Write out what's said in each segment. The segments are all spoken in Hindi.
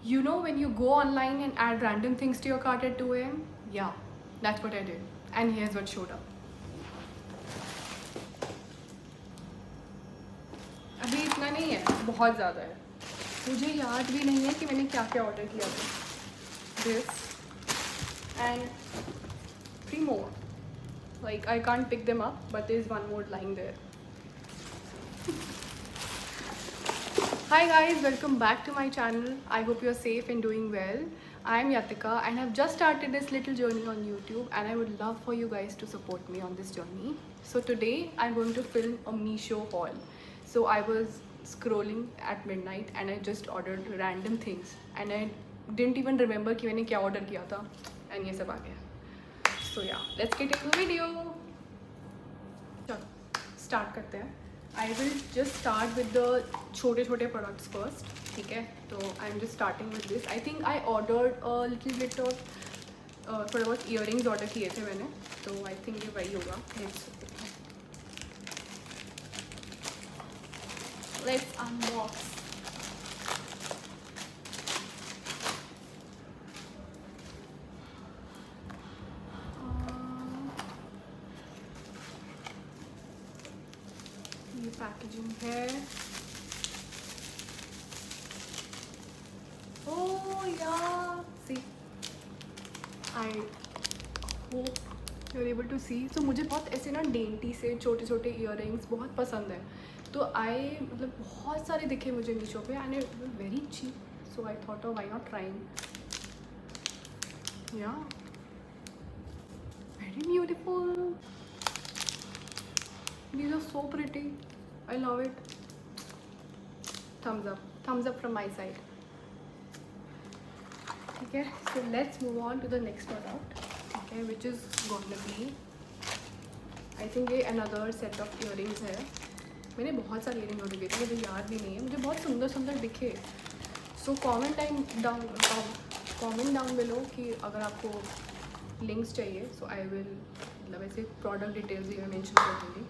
You know when you go online and add random things to your cart at 2 a.m.? Yeah, that's what I did. And here's what showed up. अभी इतना नहीं है, बहुत ज़्यादा है. मुझे याद भी नहीं है कि मैंने क्या क्या ऑर्डर किया था. This and 3 more. Like I can't pick them up, but there's one more lying there. Hi guys, welcome back to my channel. I hope you're safe and doing well. I am Yatika and I've just started this little journey on YouTube and I would love for you guys to support me on this journey. So today I'm going to film a Meesho haul. So I was scrolling at midnight and I just ordered random things and I didn't even remember कि मैंने क्या order किया था and ये सब आ गया. So yeah, let's get into the video. चलो start करते हैं. I will just start with the छोटे छोटे products first. ठीक है, तो I'm just starting with this. I think I ordered a little bit of थोड़े बहुत earrings order किए थे मैंने, तो I think ये वही होगा. Let's unbox. ये पैकेजिंग है. Oh yeah, see, I hope you're able to see. So मुझे बहुत ऐसे ना डेंटी से छोटे छोटे इयररिंग्स बहुत पसंद है, तो आई मतलब बहुत सारे दिखे मुझे मीशो पे and it was very cheap, so I thought why not trying. Yeah very beautiful. These are so pretty. I love it. Thumbs up from my side. ठीक है, so let's move on to the next product. ठीक है, which is gonna be, I think ये another set of earrings है. मैंने बहुत सारे earring order किए थे, मुझे याद भी नहीं है, मुझे बहुत सुंदर सुंदर दिखे. So comment down below कि अगर आपको links चाहिए, so I will मतलब ऐसे product details भी मैं mention कर दूँगी.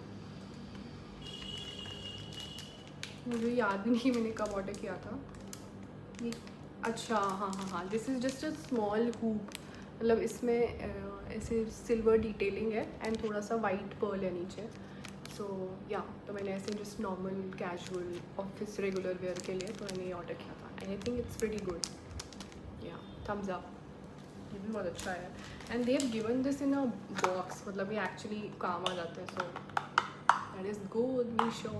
मुझे याद भी नहीं मैंने कब ऑर्डर किया था ये. अच्छा हाँ, this is just a small hoop. मतलब इसमें ऐसे सिल्वर डिटेलिंग है एंड थोड़ा सा वाइट पर्ल है नीचे. सो या तो मैंने ऐसे just normal casual office regular wear के लिए तो मैंने ये ऑर्डर किया था and I think it's pretty good. या थम्स अप. ये भी बहुत अच्छा है and they have given this in a box. मतलब ये एक्चुअली काम आ जाता है. So that is good. Meesho.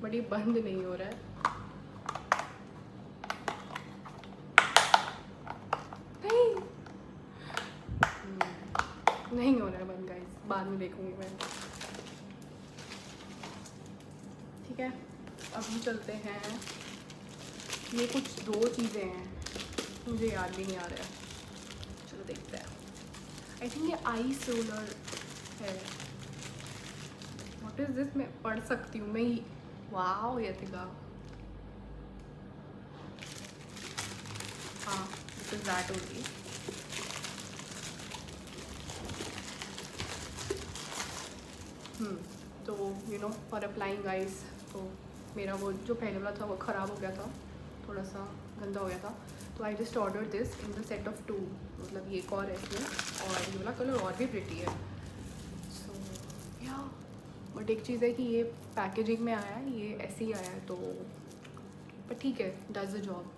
But ये बंद नहीं हो रहा है. नहीं हो रहा है बंद गाइस, बाद में देखूंगी मैं. ठीक है, अभी चलते हैं. ये कुछ 2 चीज़ें हैं, मुझे याद भी नहीं आ रहा है. चलो देखते हैं. आई थिंक ये आई सोलर है. What is this? मैं पढ़ सकती हूँ मैं. वाओ यतिका. हाँ, दिस इज दैट ओनली. तो you know for applying eyes, तो मेरा वो जो पहले वाला था वो ख़राब हो गया था, थोड़ा सा गंदा हो गया था. तो I just order this in the set of 2. मतलब ये एक और है इसमें और ये वाला कलर और भी प्रिटी है. सो या बट एक चीज़ है कि ये पैकेजिंग में आया है, ये ऐसे ही आया है, तो पर ठीक है, does the job.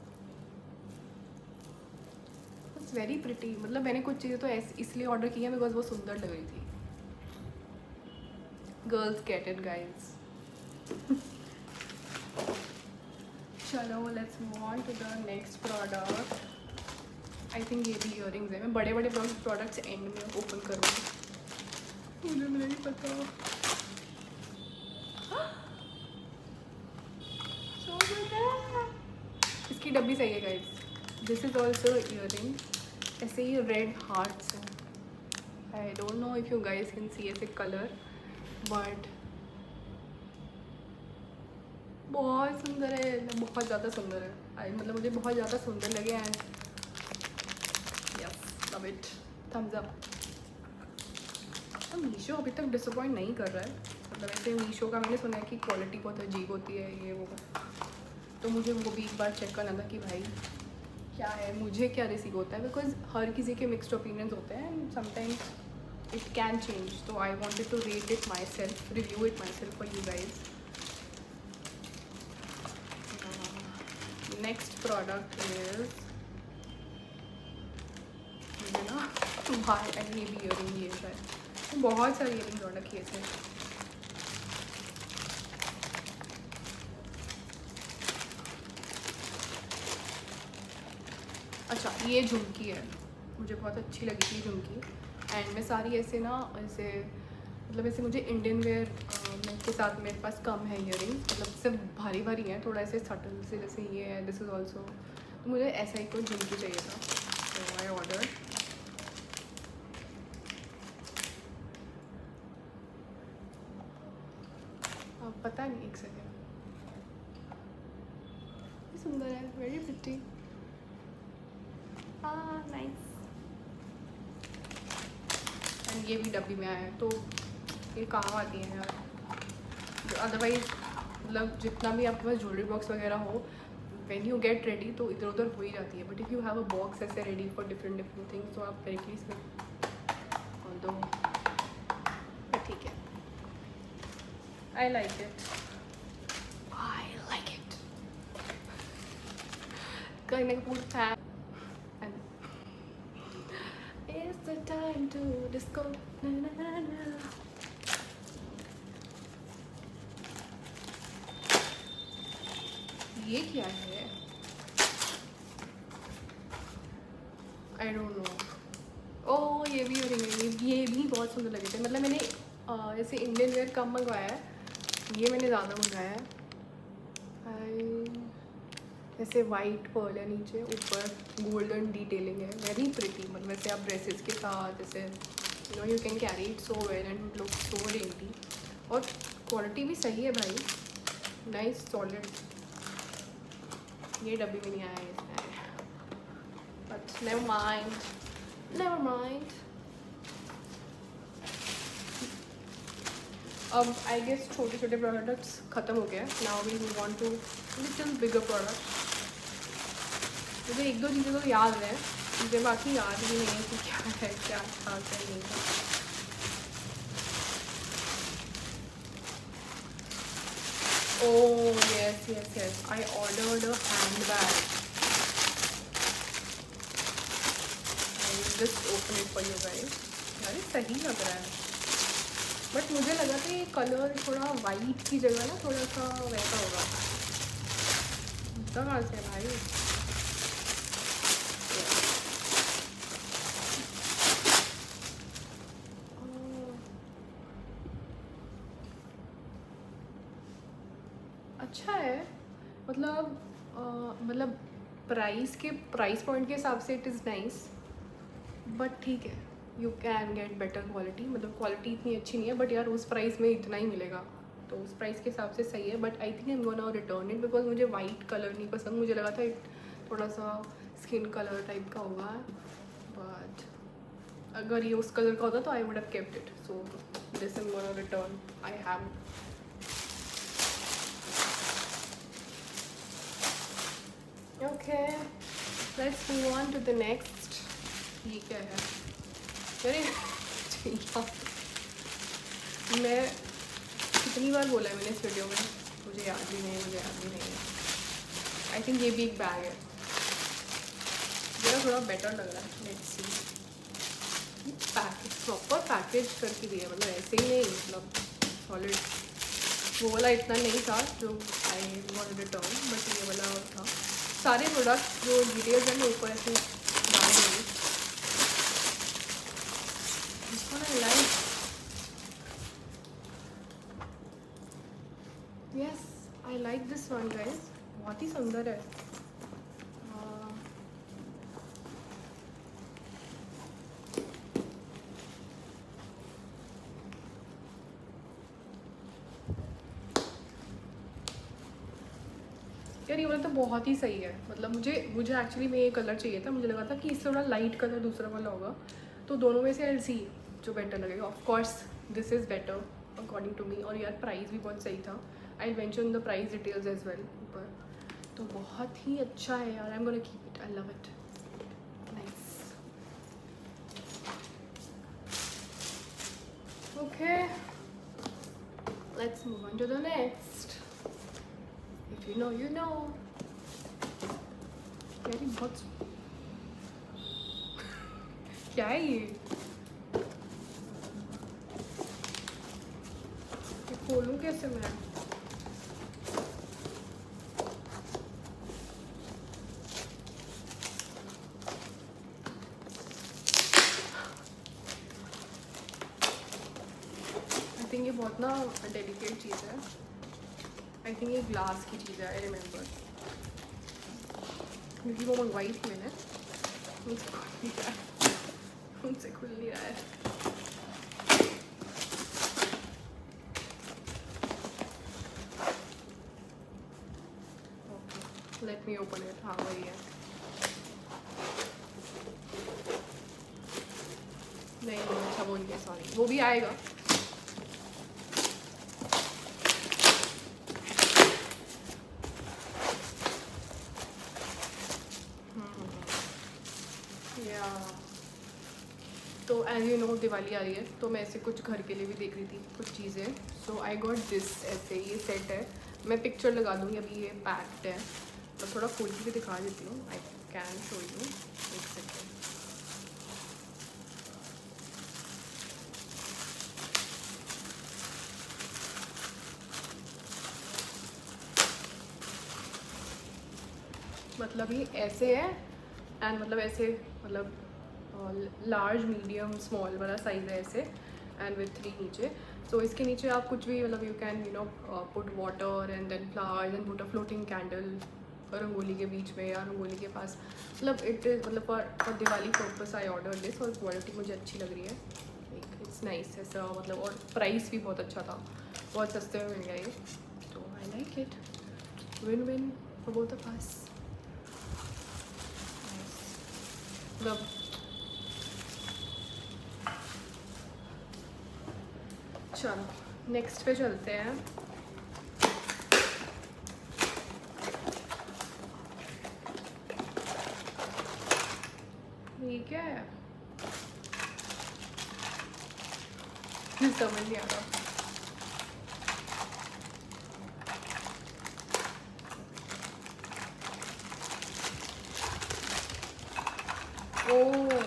It's very pretty. मतलब मैंने कुछ चीज़ें तो इसलिए ऑर्डर की है बिकॉज वो सुंदर लग रही थी. Girls get it guys. चलो let's move on to the next product. I think ये भी इयररिंग्स है. मैं बड़े बड़े प्रोडक्ट्स एंड में ओपन करूँगी, मुझे नहीं पता. इसकी डब्बी सही है guys. This is also earring. ऐसे ही रेड हार्ट्स हैं. I don't know if you guys can see ऐसे कलर, बट बहुत सुंदर है. बहुत ज़्यादा सुंदर है. मतलब मुझे बहुत ज़्यादा सुंदर लगे and yes, love it. Thumbs up. तो मीशो अभी तक डिसअपॉइंट नहीं कर रहा है. मतलब ऐसे मीशो का मैंने सुना है कि क्वालिटी बहुत अजीब होती है, ये वो. तो मुझे वो भी एक बार चेक करना था कि भाई क्या है, मुझे क्या रिसीव होता है, बिकॉज हर किसी के मिक्स्ड ओपिनियंस होते हैं and sometimes it can change. तो I wanted to rate it myself, review it myself for you guys. Next product is, मुझे ना बाहर ये भी ईयरिंग ये है, बहुत सारी ईयरिंग प्रोडक्ट ये थे. अच्छा, ये झुमकी है, मुझे बहुत अच्छी लगी थी झुमकी. एंड मैं सारी ऐसे ना ऐसे मतलब ऐसे मुझे इंडियन वेयर में के साथ मेरे पास कम है ईयरिंग, मतलब सिर्फ भारी भारी हैं, थोड़ा ऐसे सटल से, जैसे ये है, दिस इज़ ऑल्सो. तो मुझे ऐसा ही कोई झुमकी चाहिए था, तो आई ऑर्डर. पता नहीं, एक सेकेंड. सुंदर है, वेरी प्रिटी. नाइस. एंड ये भी डब्बी में आया है, तो ये काम आती है यार. अदरवाइज मतलब जितना भी आपके पास ज्वेलरी बॉक्स वगैरह हो, व्हेन यू गेट रेडी तो इधर उधर हो ही जाती है. But if you have a box ऐसे ready for different different things, तो आप डायरेक्टली इसमें दो. ठीक है, I like it, I like it. कहीं ना पूरा fan. It's the time to disco. Na, na, na. ये क्या है? I don't know. ओह, ये भी ये भी बहुत सुंदर लगे थे. मतलब मैंने ऐसे इंडियन वेयर कम मंगवाया है, ये मैंने ज़्यादा मंगाया है. ऐसे वाइट पर्ल है नीचे, ऊपर गोल्डन डिटेलिंग है, वेरी प्रिटी. मतलब वैसे आप ड्रेसेस के साथ जैसे you can carry it so well and look so dainty. और क्वालिटी भी सही है भाई, नाइस सॉलिड. ये डब्बी में नहीं आया है इसमें, but never mind, never mind. अब आई गेस छोटे छोटे प्रोडक्ट्स ख़त्म हो गए. Now we move on to little bigger product. मुझे एक दो चीज़ें तो याद है, मुझे बाकी याद भी नहीं है कि क्या है, क्या था, क्या नहीं था. Oh yes yes yes, I ordered a hand bag. I just open it for you guys. यार सही लग रहा है, बट मुझे लगा था ये कलर थोड़ा वाइट की जगह ना थोड़ा सा वैसा होगा. कहाँ से भाई? अच्छा है, मतलब प्राइस पॉइंट के हिसाब से इट इज़ नाइस, बट ठीक है, you can get better quality. मतलब क्वालिटी इतनी अच्छी नहीं है, बट यार उस प्राइस में इतना ही मिलेगा, तो उस प्राइस के हिसाब से सही है. But I think I am gonna return it, because मुझे वाइट कलर नहीं पसंद. मुझे लगा था थोड़ा सा स्किन कलर टाइप का होगा, बट अगर ये उस कलर का होता तो I would have kept it. So this am gonna return. I have. Okay, let's move on to the next. ये क्या है? अरे मैं कितनी बार बोला है मैंने इस वीडियो में, मुझे याद भी नहीं है. आई थिंक ये भी एक बैग है. मेरा थोड़ा बेटर लग रहा है. Let's see. Package proper package करके दिया, मतलब ऐसे ही नहीं, मतलब सॉलिड. वो वाला इतना नहीं था जो आई वांटेड रिटर्न, बट ये वाला था. सारे प्रोडक्ट जो डिटेल्स हैं मैं ऊपर ऐसे डाल दूँगी. Yes, I like this one guys, बहुत ही सुंदर है. यार ये वाला तो बहुत ही सही है. मतलब मुझे एक्चुअली में ये कलर चाहिए था. मुझे लगा था कि इससे थोड़ा लाइट कलर दूसरा वाला होगा, तो दोनों में से आई विल सी जो बेटर लगेगा. Of course this is better according to me. और यार प्राइस भी बहुत सही था. I mention the price details as well ऊपर. तो बहुत ही अच्छा है यार. I'm gonna keep it. I love it. Nice. Okay. Let's move on to the next. If you know, you know. यार ये बहुत क्या है ये खोलूं कैसे मैं? आई थिंक ये बहुत ना डेलिकेट चीज़ है. आई थिंक ये ग्लास की चीज़ है. आई रिमेम्बर क्योंकि वो मंगवाई थी मैंने. मुझसे खुल नहीं रहा है. मुझसे खुल नहीं रहा है. Let me open it. हाँ वही है. नहीं अच्छा वो नहीं है. सॉरी. वो भी आएगा. तो एज यू नो दिवाली आ रही है तो मैं ऐसे कुछ घर के लिए भी देख रही थी कुछ चीज़ें. सो आई गॉट दिस. ऐसे ये सेट है. मैं पिक्चर लगा दूँगी. अभी ये पैक्ड है. तो थोड़ा खोल के भी दिखा देती हूँ. I can show you. एक सेकेंड. मतलब ये ऐसे है एंड मतलब ऐसे मतलब लार्ज मीडियम स्मॉल वाला साइज़ है ऐसे एंड विथ 3 नीचे. सो इसके नीचे आप कुछ भी मतलब you can you know put water and then flowers and put a floating candle rangoli के बीच में या रंगोली के पास. मतलब इट इज़ मतलब for Diwali purpose I order this. और क्वालिटी मुझे अच्छी लग रही है. इट्स नाइस ऐसा मतलब. और प्राइस भी बहुत अच्छा था. बहुत सस्ते में मिल गया ये. तो आई like it. Win win for both of us. मतलब चलो नेक्स्ट पे चलते हैं. ठीक है. समझ नहीं आ रहा. ओह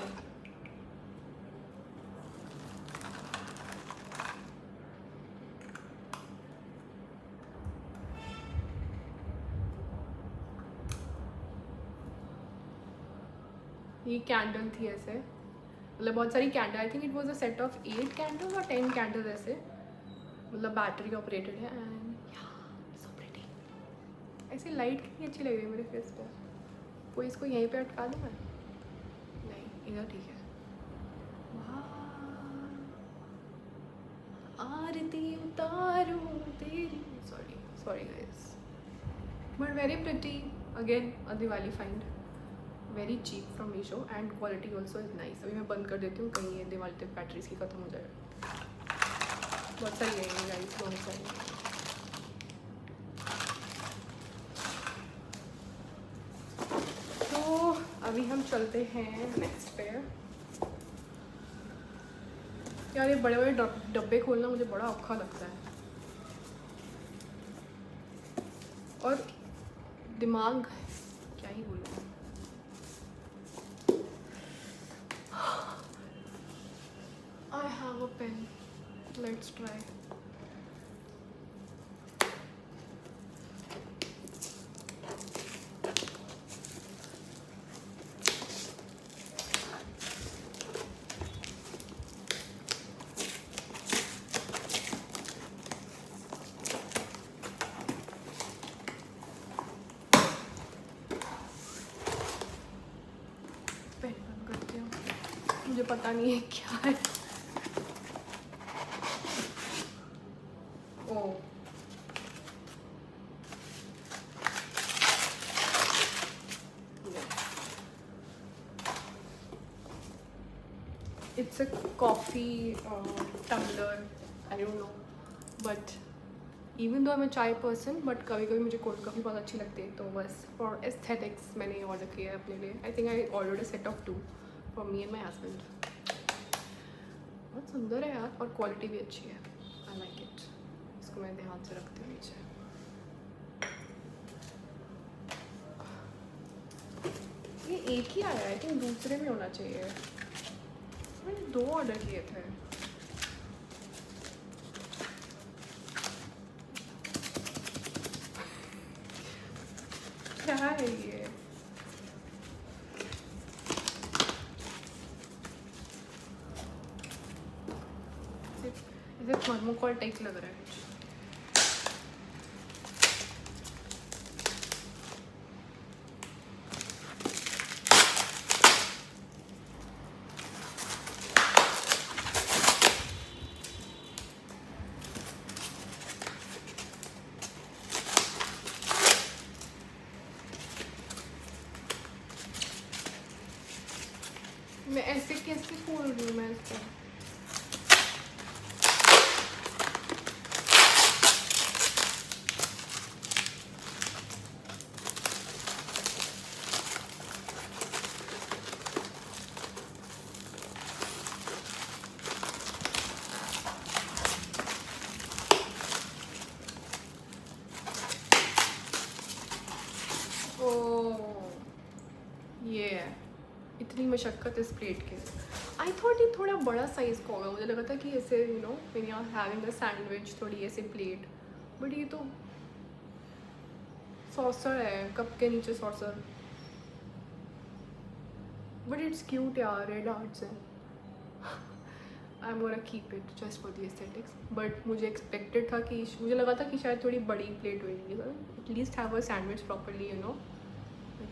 ये कैंडल थी ऐसे. मतलब बहुत सारी candle. I think it was a set of 8 candles और 10 कैंडल्स ऐसे. मतलब बैटरी ऑपरेटेड है एंड सो प्रिटी. ऐसे लाइट कितनी अच्छी लग रही है मेरे फेस पे. कोई इसको यहीं पे अटका दूँ मैं? नहीं इधर ठीक है. आरती उतारूं तेरी. Sorry guys but very pretty. Again a Diwali find. Very cheap from Meesho and quality also is nice. अभी मैं बंद कर देती हूँ कहीं ये दिवाली तक बैटरीज की ख़त्म हो जाए. बहुत सारी है गाइस. बहुत सारी. तो अभी हम चलते हैं नेक्स्ट पे. यार ये बड़े बड़े डब्बे खोलना मुझे बड़ा औखा लगता है. और दिमाग क्या ही बोलूँ. I have a pen. Let's try. Pen बंद करती हूँ. मुझे पता नहीं है क्या है. Oh. It's a coffee tumbler. I don't know, but even though मैं चाय पर्सन, बट कभी कभी मुझे कोल्ड कॉफ़ी बहुत अच्छी लगती है, तो बस फॉर एस्थेटिक्स मैंने ये ऑर्डर किया है अपने लिए. आई think I ordered a set of 2 for me and my husband. बहुत सुंदर है यार, और क्वालिटी भी अच्छी है. I like it. इसको मैं ध्यान से रखती हूँ नीचे. ये एक ही आया है, आई थिंक दूसरे में होना चाहिए. मैंने 2 ऑर्डर किए थे. क्या है ये? इसे थर्मोकोल टाइप लग रहा है. मैं ऐसे कैसे खोल रही हूँ मैं इसको? ये है, इतनी मशक्क़त इस प्लेट के. आई थॉट ये थोड़ा बड़ा साइज़ का होगा. मुझे लगा था कि ऐसे you know when you are having a sandwich थोड़ी ऐसे प्लेट, बट ये तो सॉसर है, कप के नीचे सॉसर. बट इट्स क्यूट यार, रेड हार्ट्स है. I am gonna keep it just for the aesthetics. But मुझे एक्सपेक्टेड था कि मुझे लगा था कि शायद थोड़ी बड़ी प्लेट होगी. At least have a sandwich properly, you know,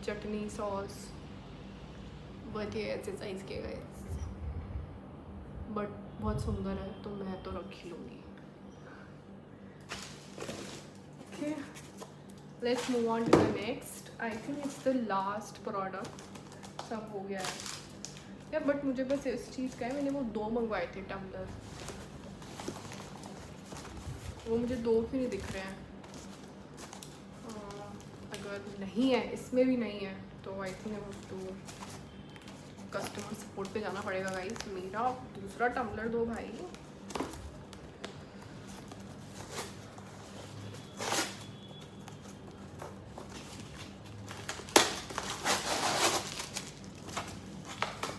chutney sauce. But ये ऐसे साइज़ के गए, बट बहुत सुंदर है, तो मैं तो रख ही लूँगी. Okay, let's move on to the next. I think it's the last product. सब हो गया है यार, बट मुझे बस इस चीज़ का है. मैंने वो 2 मंगवाए थे टम्बलर, वो मुझे 2 क्यों नहीं दिख रहे हैं. अगर नहीं है, इसमें भी नहीं है, तो I think I to customer support पे जाना पड़ेगा गाइस. मेरा दूसरा टम्बलर दो भाई.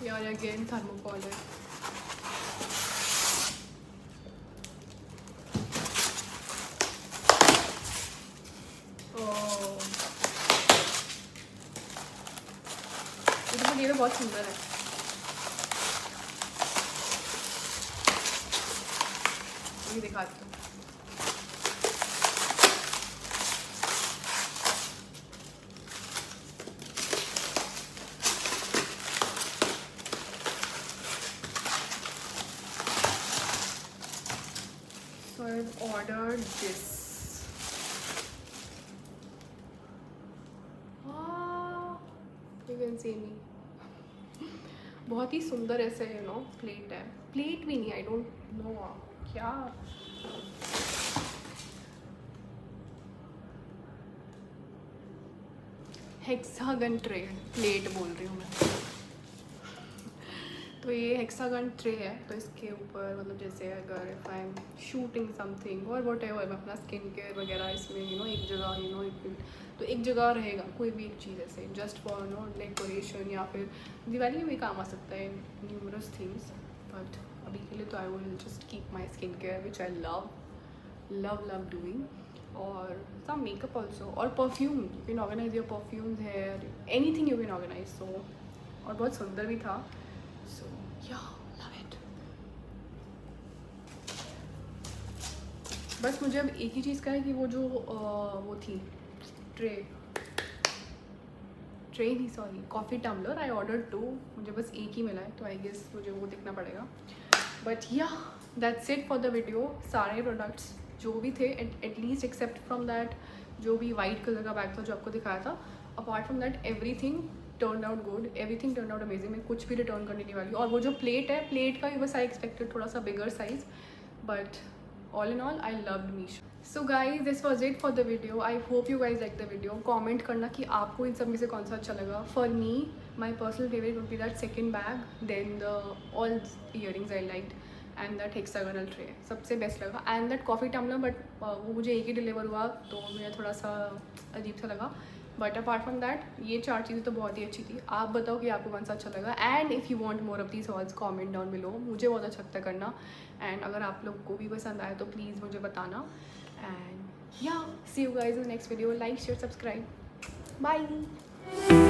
यार अगेन थर्मोकोल है. ये तो बहुत सुंदर है. ये दिखाती हूँ. So I've ordered this. You can see me. बहुत ही सुंदर ऐसे यू नो प्लेट है. प्लेट भी नहीं, आई डोंट नो क्या. हेक्सागन ट्रे प्लेट बोल रही हूँ मैं. तो ये हेक्सागन ट्रे है, तो इसके ऊपर मतलब जैसे अगर if I am shooting something और वट एवर, मैं अपना स्किन केयर वगैरह इसमें यू नो एक जगह यू नो तो एक जगह रहेगा कोई भी एक चीज़ ऐसे जस्ट फॉर नो डेकोरेशन, या फिर दिवाली में भी काम आ सकता है. न्यूमरस थिंग्स, बट अभी के लिए तो I will just keep my skin care which I love doing. और सम मेकअप ऑल्सो, और perfume. You can organise your perfumes, hair, anything you can organise. So और बहुत सुंदर भी था. So yeah, love it. बस मुझे अब एक ही चीज़ का है कि वो जो वो थी ट्रे नहीं, sorry, coffee tumbler. I order 2, मुझे बस एक ही मिला है, तो आई गेस मुझे वो देखना पड़ेगा. बट या that's it for the video. सारे प्रोडक्ट्स जो भी थे, एटलीस्ट एक्सेप्ट फ्रॉम दैट जो भी वाइट कलर का बैग था जो आपको दिखाया था, apart from that everything turn out good, everything turn out amazing. मैं कुछ भी रिटर्न करने नहीं वाली. और वो जो प्लेट है, प्लेट का भी बस आई एक्सपेक्टेड थोड़ा सा bigger size, but all in all, I loved Meesho. So guys, this was it for the video. I hope you guys liked the video. Comment करना कि आपको इन सब में से कौन सा अच्छा लगा. For me, my personal favorite would be that second bag, then the all earrings I liked, and that hexagonal tray. सबसे बेस्ट लगा. And that coffee tumbler, but वो मुझे एक ही डिलीवर हुआ तो मुझे थोड़ा सा अजीब सा लगा. बट अपार्ट फ्रॉम दैट ये 4 चीज़ें तो बहुत ही अच्छी थी. आप बताओ कि आपको कौन सा अच्छा लगा. And if you want more of these halls comment down below. मुझे बहुत अच्छा लगता है करना. एंड अगर आप लोग को भी पसंद आए तो प्लीज़ मुझे बताना. And yeah see you guys in next video. Like share subscribe. Bye.